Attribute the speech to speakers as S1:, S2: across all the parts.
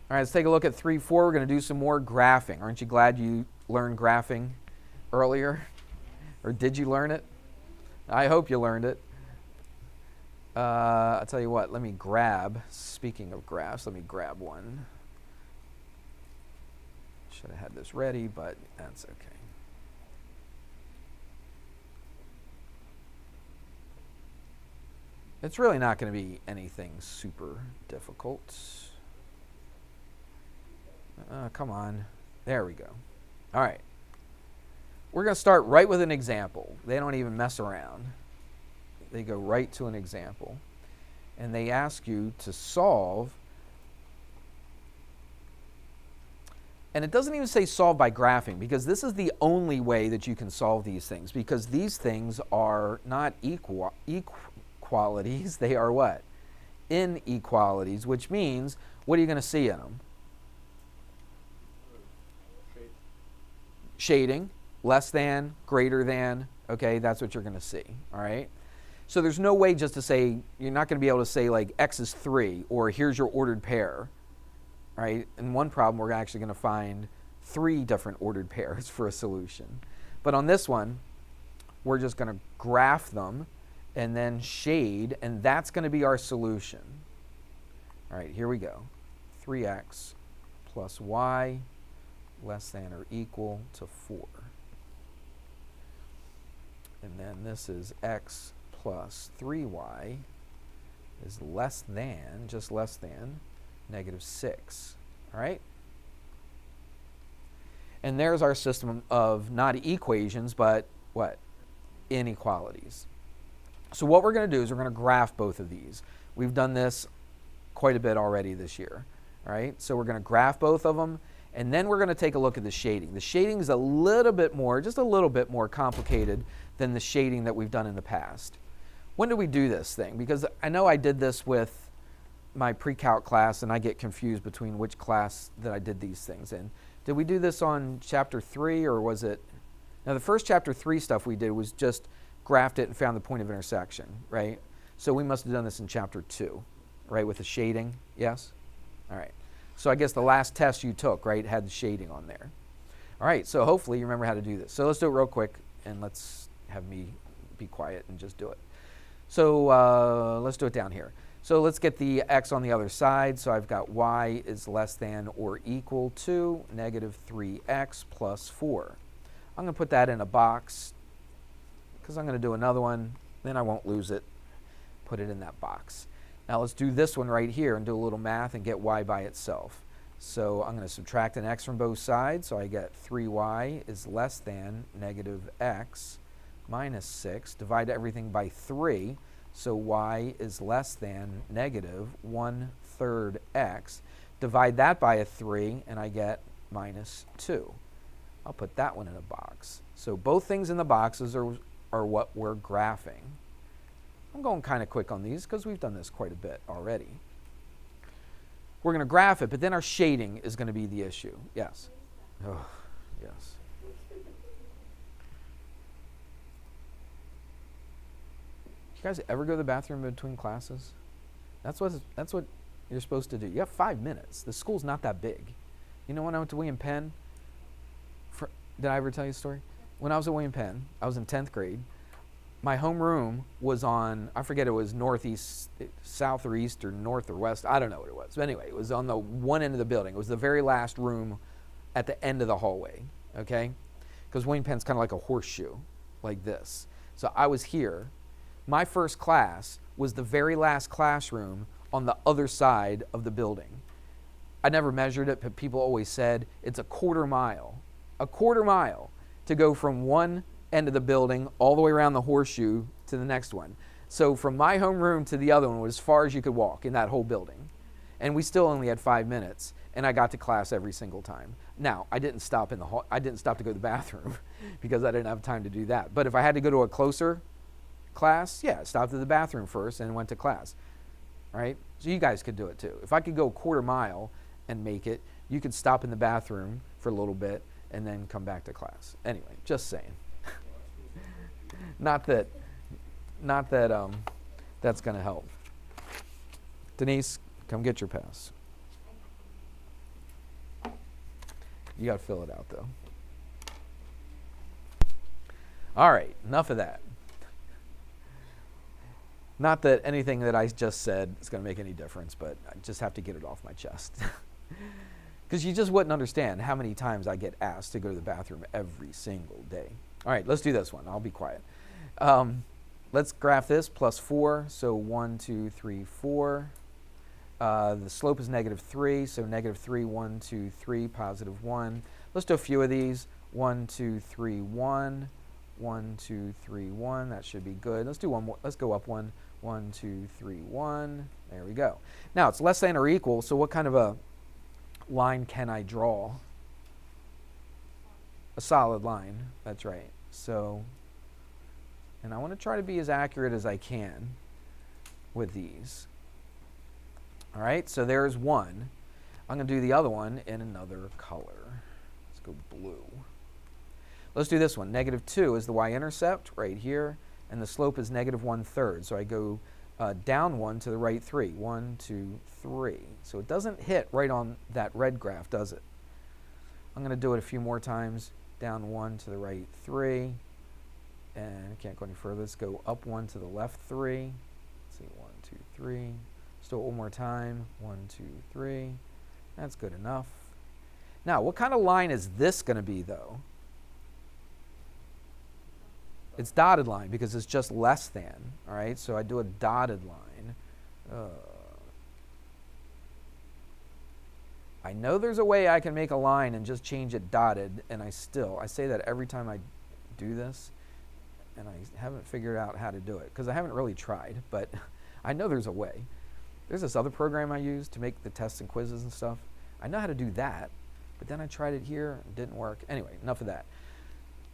S1: All right, let's take a look at 3.4. We're going to do some more graphing. Aren't you glad you learned graphing earlier? Or did you learn it? I hope you learned it. I'll tell you what, let me grab, speaking of graphs, let me grab one. Should have had this ready, but that's okay. It's really not going to be anything super difficult. Come on. There we go. All right. We're going to start right with an example. They don't even mess around. They go right to an example. And they ask you to solve. And it doesn't even say solve by graphing, because this is the only way that you can solve these things, because these things are not equalities. They are what? Inequalities, which means, what are you going to see in them? Shading, less than, greater than, okay, that's what you're going to see, all right? So there's no way just to say, you're not going to be able to say like x is 3, or here's your ordered pair, right? In one problem, we're actually going to find 3 different ordered pairs for a solution. But on this one, we're just going to graph them and then shade, and that's going to be our solution. All right, here we go. 3x plus y less than or equal to 4. And then this is x plus 3y is less than, just less than, negative 6. All right? And there's our system of not equations, but what? Inequalities. So what we're going to do is we're going to graph both of these. We've done this quite a bit already this year. All right? So we're going to graph both of them. And then we're going to take a look at the shading. The shading is a little bit more, just a little bit more complicated than the shading that we've done in the past. When do we do this thing? Because I know I did this with my pre-calc class, and I get confused between which class that I did these things in. Did we do this on chapter 3, or was it? Now, the first chapter 3 stuff we did was just graphed it and found the point of intersection, right? So we must have done this in chapter 2, right, with the shading, yes? All right. So I guess the last test you took, right, had the shading on there. All right, so hopefully you remember how to do this. So let's do it real quick, and let's have me be quiet and just do it. So let's do it down here. So let's get the x on the other side. So I've got y is less than or equal to negative 3x plus 4. I'm going to put that in a box because I'm going to do another one. Then I won't lose it. Put it in that box. Now let's do this one right here and do a little math and get y by itself. So I'm going to subtract an x from both sides. So I get 3y is less than negative x minus 6. Divide everything by 3. So y is less than negative 1/3 x. Divide that by a 3 and I get minus 2. I'll put that one in a box. So both things in the boxes are what we're graphing. I'm going kind of quick on these because we've done this quite a bit already. We're going to graph it, but then our shading is going to be the issue. Yes? Oh, yes. You guys ever go to the bathroom between classes? That's what you're supposed to do. You have 5 minutes. The school's not that big. You know when I went to William Penn? Did I ever tell you a story? When I was at William Penn, I was in 10th grade. My homeroom was on, I forget, it was northeast, south or east or north or west. I don't know what it was. But anyway, it was on the one end of the building. It was the very last room at the end of the hallway, okay? Because William Penn's kind of like a horseshoe, like this. So I was here. My first class was the very last classroom on the other side of the building. I never measured it, but people always said it's a quarter mile to go from one end of the building all the way around the horseshoe to the next one. So from my homeroom to the other one was as far as you could walk in that whole building. And we still only had 5 minutes, and I got to class every single time. Now, I didn't stop to go to the bathroom because I didn't have time to do that. But if I had to go to a closer class, yeah, I stopped at the bathroom first and went to class, right? So you guys could do it too. If I could go a quarter mile and make it, you could stop in the bathroom for a little bit and then come back to class. Anyway, just saying. Not that that's going to help. Denise, come get your pass. You got to fill it out, though. All right, enough of that. Not that anything that I just said is going to make any difference, but I just have to get it off my chest. Because you just wouldn't understand how many times I get asked to go to the bathroom every single day. All right, let's do this one. I'll be quiet. Let's graph this, plus 4. So 1, 2, 3, 4. The slope is -3, so -3, 1, 2, 3, positive 1. Let's do a few of these. 1, 2, 3, 1. 1, 2, 3, 1. That should be good. Let's do one more. Let's go up one. 1, 2, 3, 1. There we go. Now, it's less than or equal, so what kind of a line can I draw? A solid line. That's right. So, and I want to try to be as accurate as I can with these. All right, so there's one. I'm going to do the other one in another color. Let's go blue. Let's do this one. -2 is the y-intercept right here, and the slope is -1/3. So I go down 1 to the right 3. 1, 2, 3. So it doesn't hit right on that red graph, does it? I'm going to do it a few more times. Down 1 to the right 3. And I can't go any further. Let's go up 1 to the left 3. Let's see, 1, 2, 3. Let's do it one more time. 1, 2, 3. That's good enough. Now, what kind of line is this going to be, though? It's dotted line because it's just less than. All right, so I do a dotted line. I know there's a way I can make a line and just change it dotted, and I say that every time I do this, and I haven't figured out how to do it because I haven't really tried, but I know there's a way. There's this other program I use to make the tests and quizzes and stuff. I know how to do that, but then I tried it here, it didn't work. Anyway, enough of that.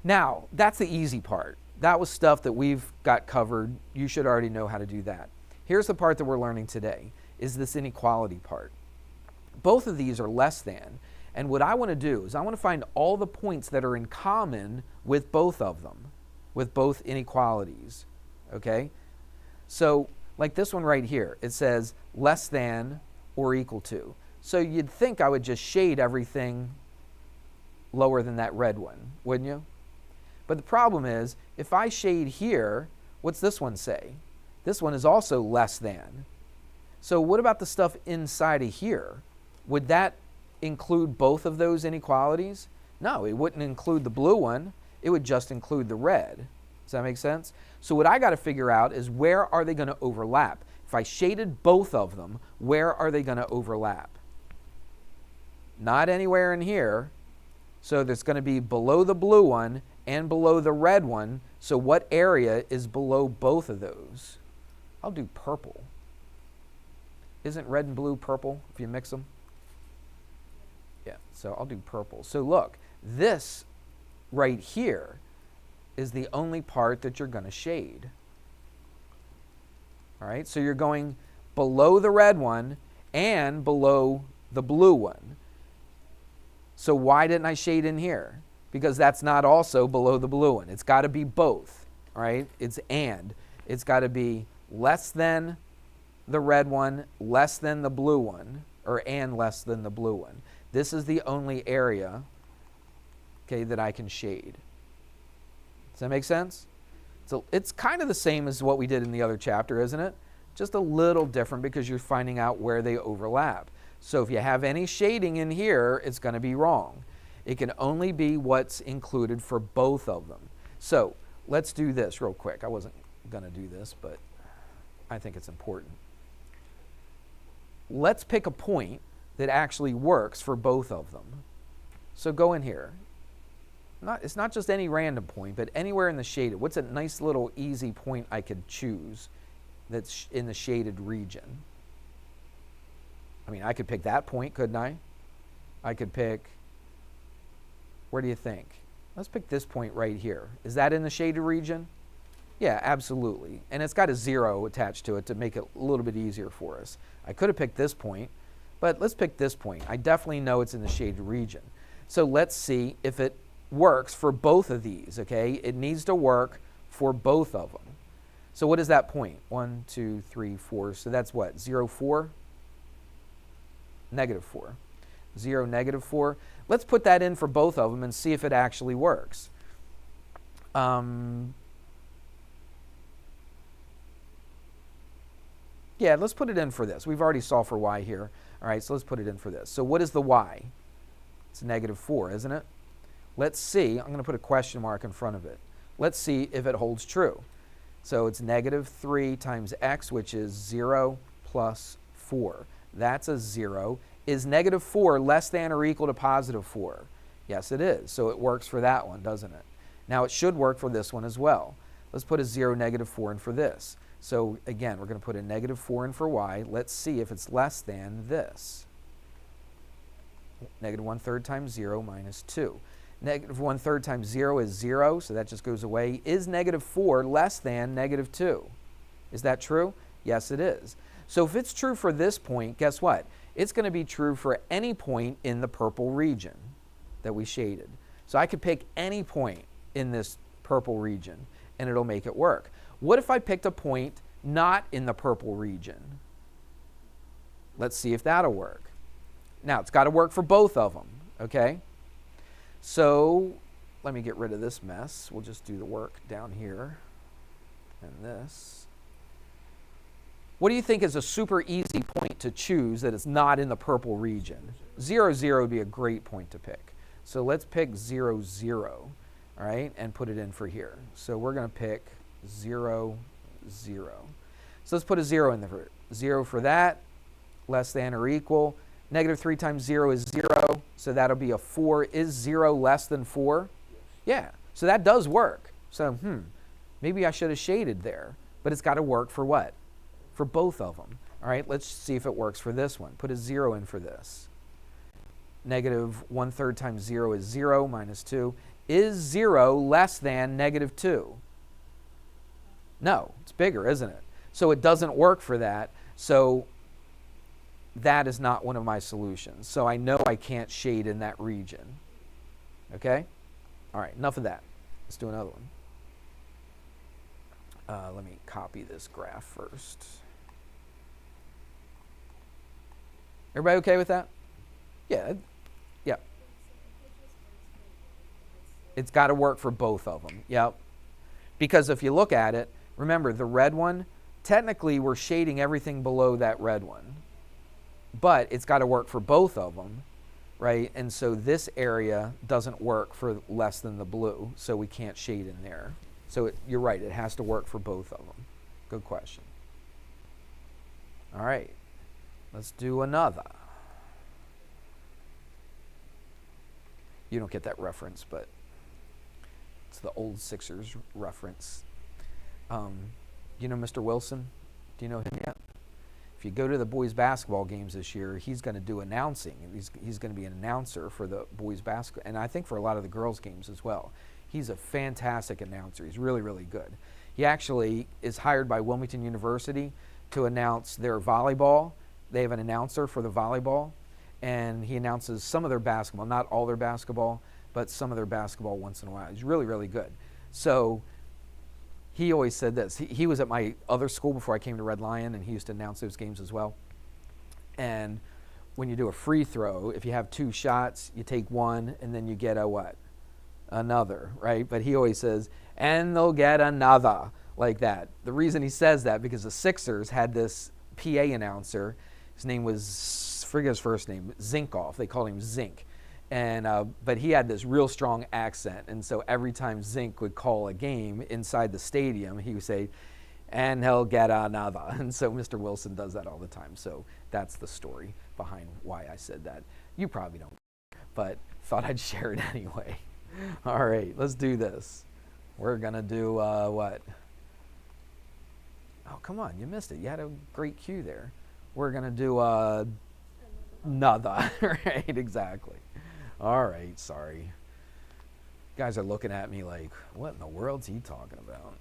S1: Now, that's the easy part. That was stuff that we've got covered. You should already know how to do that. Here's the part that we're learning today, is this inequality part. Both of these are less than, and what I want to do is I want to find all the points that are in common with both of them, with both inequalities, okay? So, like this one right here, it says less than or equal to. So you'd think I would just shade everything lower than that red one, wouldn't you? But the problem is, if I shade here, what's this one say? This one is also less than. So what about the stuff inside of here? Would that include both of those inequalities? No, it wouldn't include the blue one. It would just include the red. Does that make sense? So what I got to figure out is where are they going to overlap? If I shaded both of them, where are they going to overlap? Not anywhere in here. So there's going to be below the blue one and below the red one. So what area is below both of those? I'll do purple. Isn't red and blue purple if you mix them? Yeah, so I'll do purple. So look, this right here is the only part that you're going to shade. All right, so you're going below the red one and below the blue one. So why didn't I shade in here? Because that's not also below the blue one. It's got to be both, all right? It's and. It's got to be less than the red one, less than the blue one, or and less than the blue one. This is the only area, okay, that I can shade. Does that make sense? So it's kind of the same as what we did in the other chapter, isn't it? Just a little different because you're finding out where they overlap. So if you have any shading in here, it's going to be wrong. It can only be what's included for both of them. So let's do this real quick. I wasn't going to do this, but I think it's important. Let's pick a point that actually works for both of them. So go in here. It's not just any random point, but anywhere in the shaded. What's a nice little easy point I could choose that's in the shaded region? I mean, I could pick that point, couldn't I? I could pick, where do you think? Let's pick this point right here. Is that in the shaded region? Yeah, absolutely. And it's got a 0 attached to it to make it a little bit easier for us. I could have picked this point, but let's pick this point. I definitely know it's in the shaded region. So let's see if it works for both of these, okay? It needs to work for both of them. So what is that point? 1, 2, 3, 4. So that's what, 0, 4? -4. 0, negative 4. Let's put that in for both of them and see if it actually works. Yeah, let's put it in for this. We've already solved for y here. All right, so let's put it in for this. So what is the y? It's negative 4, isn't it? Let's see. I'm going to put a question mark in front of it. Let's see if it holds true. So it's negative 3 times x, which is 0 plus 4. That's a 0. Is negative 4 less than or equal to positive 4? Yes, it is. So it works for that one, doesn't it? Now it should work for this one as well. Let's put a 0, negative 4 in for this. So again, we're going to put a negative 4 in for y. Let's see if it's less than this. Negative 1/3 times 0 minus 2. Negative 1/3 times 0 is 0, so that just goes away. Is negative 4 less than negative 2? Is that true? Yes, it is. So if it's true for this point, guess what? It's going to be true for any point in the purple region that we shaded. So I could pick any point in this purple region, and it'll make it work. What if I picked a point not in the purple region? Let's see if that'll work. Now, it's got to work for both of them, okay? So let me get rid of this mess. We'll just do the work down here and this. What do you think is a super easy point to choose that is not in the purple region? 0, 0 would be a great point to pick. So let's pick 0, 0, all right, and put it in for here. So we're going to pick 0, 0. So let's put a 0 in there. 0 for that, less than or equal. Negative 3 times 0 is 0, so that'll be a 4. Is 0 less than 4? Yeah, so that does work. So, maybe I should have shaded there, but it's got to work for what? For both of them. All right, let's see if it works for this one. Put a 0 in for this. Negative 1/3 times 0 is 0 minus 2. Is 0 less than negative 2? No, it's bigger, isn't it? So it doesn't work for that. So that is not one of my solutions. So I know I can't shade in that region. Okay? All right, enough of that. Let's do another one. Let me copy this graph first. Everybody okay with that? Yeah. Yeah. It's got to work for both of them. Yep. Because if you look at it, remember the red one, technically we're shading everything below that red one. But it's got to work for both of them, right? And so this area doesn't work for less than the blue, so we can't shade in there. So you're right, it has to work for both of them. Good question. All right, let's do another. You don't get that reference, but it's the old Sixers reference. You know Mr. Wilson? Do you know him yet? If you go to the boys basketball games this year, he's going to do announcing. He's going to be an announcer for the boys basketball, and I think for a lot of the girls games as well. He's a fantastic announcer. He's really, really good. He actually is hired by Wilmington University to announce their volleyball. They have an announcer for the volleyball, and he announces some of their basketball, not all their basketball, but some of their basketball once in a while. He's really, really good. So he always said this. He was at my other school before I came to Red Lion, and he used to announce those games as well. And when you do a free throw, if you have 2 shots, you take one, and then you get a what? Another, right? But he always says, and they'll get another, like that. The reason he says that, because the Sixers had this PA announcer. His name was, I forget his first name, Zinkoff. They called him Zink. And but he had this real strong accent, and so every time Zink would call a game inside the stadium, he would say, and he'll get another. And so Mr. Wilson does that all the time. So that's the story behind why I said that. You probably don't, but thought I'd share it anyway. All right, let's do this. We're going to do what? Oh, come on, you missed it. You had a great cue there. We're going to do another, right? Exactly. All right, sorry. You guys are looking at me like, what in the world's he talking about?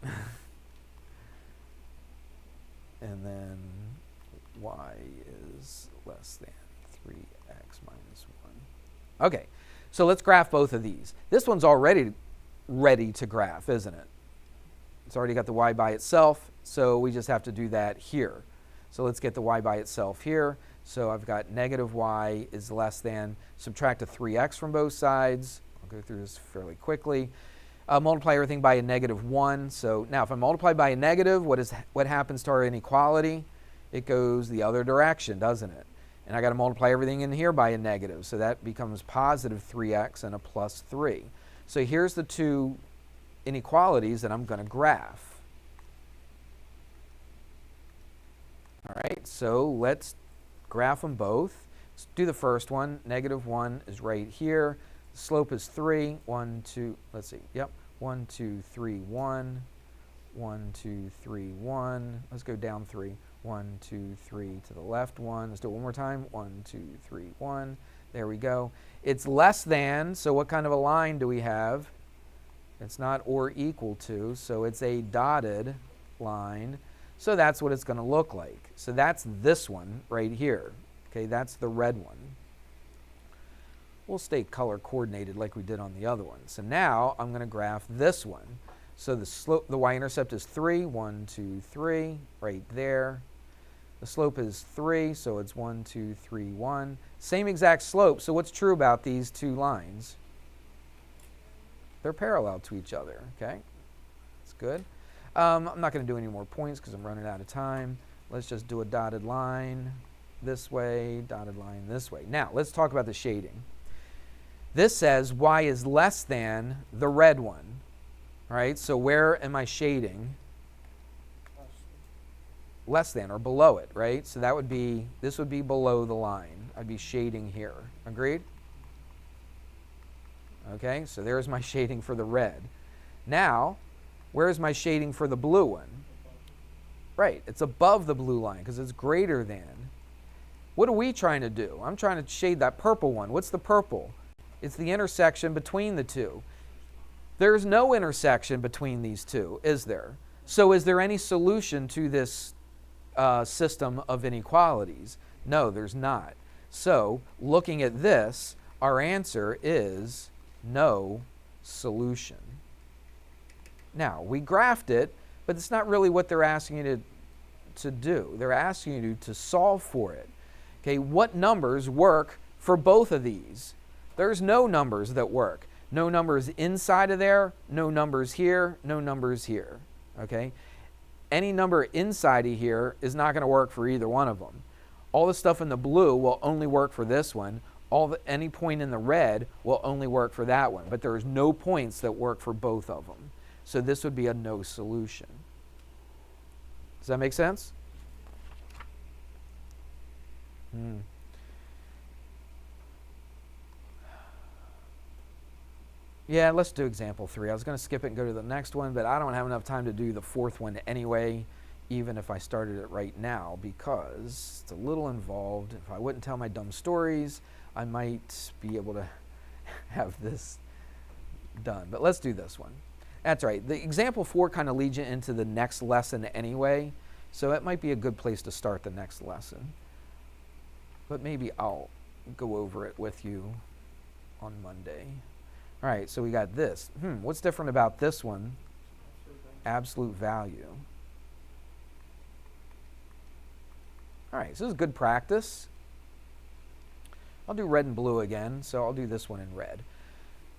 S1: And then y is less than 3x minus 1. Okay, so let's graph both of these. This one's already ready to graph, isn't it? It's already got the y by itself, so we just have to do that here. So let's get the y by itself here. So I've got negative y is less than, subtract a 3x from both sides. I'll go through this fairly quickly. Multiply everything by a negative 1. So now if I multiply by a negative, what happens to our inequality? It goes the other direction, doesn't it? And I got to multiply everything in here by a negative. So that becomes positive 3x and a plus 3. So here's the two inequalities that I'm going to graph. All right, so let's graph them both. Let's do the first one. Negative 1 is right here. The slope is 3. 1, 2, let's see. Yep. 1, 2, 3, 1. 1, 2, 3, 1. Let's go down 3. 1, 2, 3 to the left 1. Let's do it one more time. 1, 2, 3, 1. There we go. It's less than, so what kind of a line do we have? It's not or equal to, so it's a dotted line. So that's what it's going to look like. So that's this one right here. Okay, that's the red one. We'll stay color coordinated like we did on the other one. So now I'm going to graph this one. So the slope, the y-intercept is 3, 1, 2, 3, right there. The slope is 3, so it's 1, 2, 3, 1. Same exact slope. So what's true about these two lines? They're parallel to each other, okay? That's good. I'm not going to do any more points because I'm running out of time. Let's just do a dotted line this way, dotted line this way. Now, let's talk about the shading. This says y is less than the red one. All right, so where am I shading? Less than or below it, right? So that would be, this would be below the line. I'd be shading here. Agreed? Okay, so there's my shading for the red. Now, where's my shading for the blue one? Right, it's above the blue line because it's greater than. What are we trying to do? I'm trying to shade that purple one. What's the purple? It's the intersection between the two. There's no intersection between these two, is there? So is there any solution to this system of inequalities? No, there's not. So looking at this, our answer is no solution. Now, we graphed it, but it's not really what they're asking you to do. They're asking you to solve for it. Okay, what numbers work for both of these? There's no numbers that work. No numbers inside of there, no numbers here, no numbers here. Okay? Any number inside of here is not going to work for either one of them. All the stuff in the blue will only work for this one. Any point in the red will only work for that one. But there's no points that work for both of them. So this would be a no solution. Does that make sense? Yeah, let's do example 3. I was going to skip it and go to the next one, but I don't have enough time to do the fourth one anyway, even if I started it right now, because it's a little involved. If I wouldn't tell my dumb stories, I might be able to have this done. But let's do this one. That's right. The example 4 kind of leads you into the next lesson anyway, so it might be a good place to start the next lesson. But maybe I'll go over it with you on Monday. All right, so we got this. What's different about this one? Absolute value. All right, so this is good practice. I'll do red and blue again, so I'll do this one in red.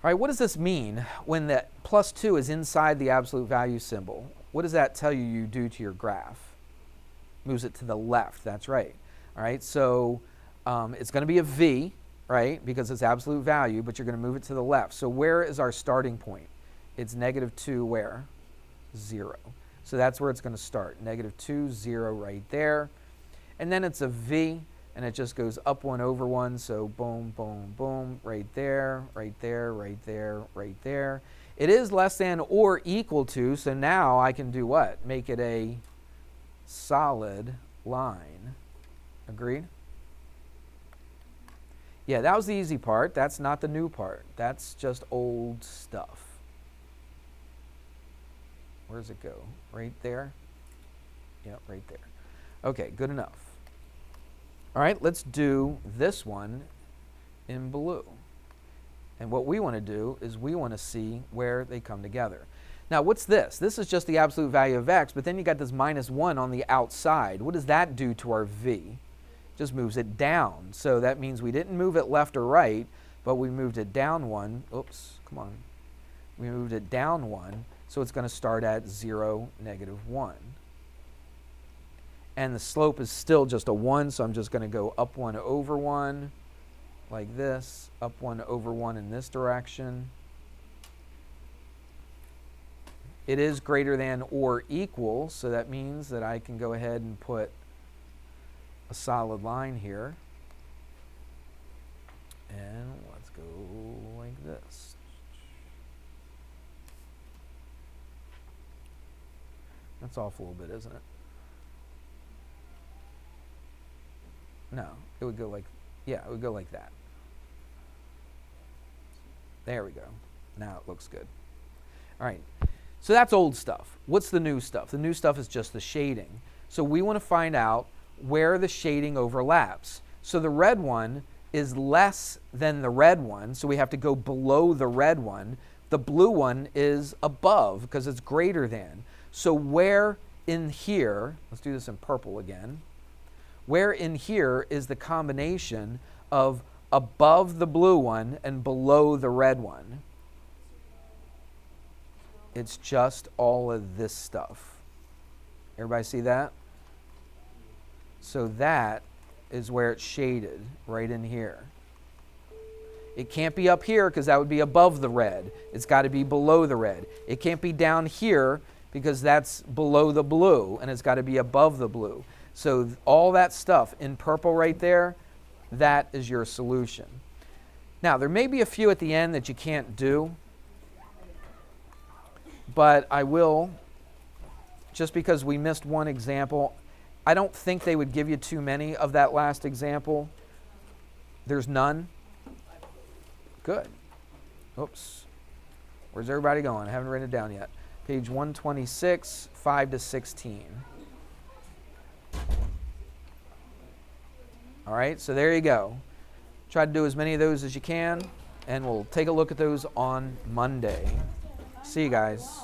S1: All right, what does this mean when the plus 2 is inside the absolute value symbol? What does that tell you do to your graph? Moves it to the left, that's right. All right, so it's going to be a V, right, because it's absolute value, but you're going to move it to the left. So where is our starting point? It's negative 2 where? 0. So that's where it's going to start. Negative 2, 0 right there. And then it's a V, and it just goes up 1 over 1. So boom, boom, boom, right there, right there, right there, right there. It is less than or equal to, so now I can do what? Make it a solid line. Agreed? Yeah, that was the easy part. That's not the new part. That's just old stuff. Where does it go? Right there? Yep, right there. Okay, good enough. All right, let's do this one in blue. And what we want to do is we want to see where they come together. Now, what's this? This is just the absolute value of x, but then you got this minus 1 on the outside. What does that do to our v? just moves it down. So that means we didn't move it left or right, but we moved it down 1. Oops, come on. We moved it down 1, so it's going to start at 0, -1. And the slope is still just a 1, so I'm just going to go up 1 over 1, like this, up 1 over 1 in this direction. It is greater than or equal, so that means that I can go ahead and put a solid line here. And let's go like this. That's off a little bit, isn't it? No, it would go like, yeah, it would go like that. There we go. Now it looks good. All right, so that's old stuff. What's the new stuff? The new stuff is just the shading. So we want to find out where the shading overlaps. So the red one is less than the red one, so we have to go below the red one. The blue one is above because it's greater than. So where in here, let's do this in purple again, where in here is the combination of above the blue one and below the red one? It's just all of this stuff. Everybody see that? So that is where it's shaded, right in here. It can't be up here because that would be above the red. It's got to be below the red. It can't be down here because that's below the blue, and it's got to be above the blue. So all that stuff in purple right there, that is your solution. Now, there may be a few at the end that you can't do, but I will, just because we missed one example, I don't think they would give you too many of that last example. There's none? Good. Oops. Where's everybody going? I haven't written it down yet. Page 126, 5 to 16. All right, so there you go. Try to do as many of those as you can, and we'll take a look at those on Monday. See you guys.